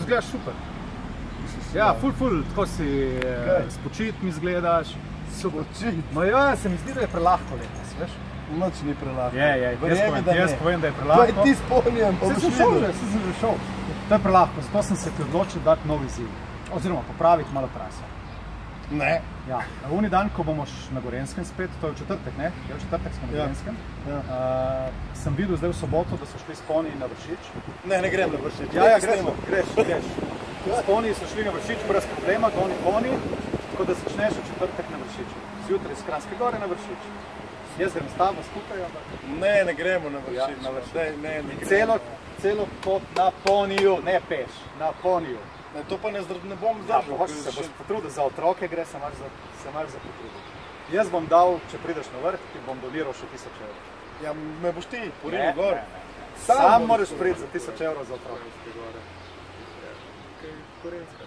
izgledaš super. Ja, ful, tako si spočit mi izgledaš. Spočit? Ma ja, se mi zdi, da je prelahko letos, veš? Noč ni prelahko. Je, jaz povem, da je prelahko. Pa ti spomnjam, pa sem že šel. To je prelahko, zato sem se odločil dati nov izziv. Oziroma popraviti malo traso. Ne. Ja, uni dan, ko bomo na Gorenjskem spet, to je v četrtek, ne? Je v četrtek smo na Gorenjskem. Sem videl zdaj v soboto, da so šli s poniji na Vršič. Ne grem na Vršič. Ja, greš. S poniji so šli na Vršič brez problema, goni poni, tako da začneš v četrtek na Vršiču. Zjutraj iz Kranjske Gore na Vršič. Jaz grem s tabo skupaj, ampak... Ne gremo na Vršič. Ja, na Vršič. Celo pot na poniju, ne peš, na poniju. To pa ne bom zdržal. Ja, se boš potrudil, za otroke gre, se imaš za potrudil. Jaz bom dal, če prideš na vrh, ti bom doniral še 1000 evrov. Ja, me boš ti porinil gor. Sam moraš priti za 1000 evrov za otroke. Gorenjska.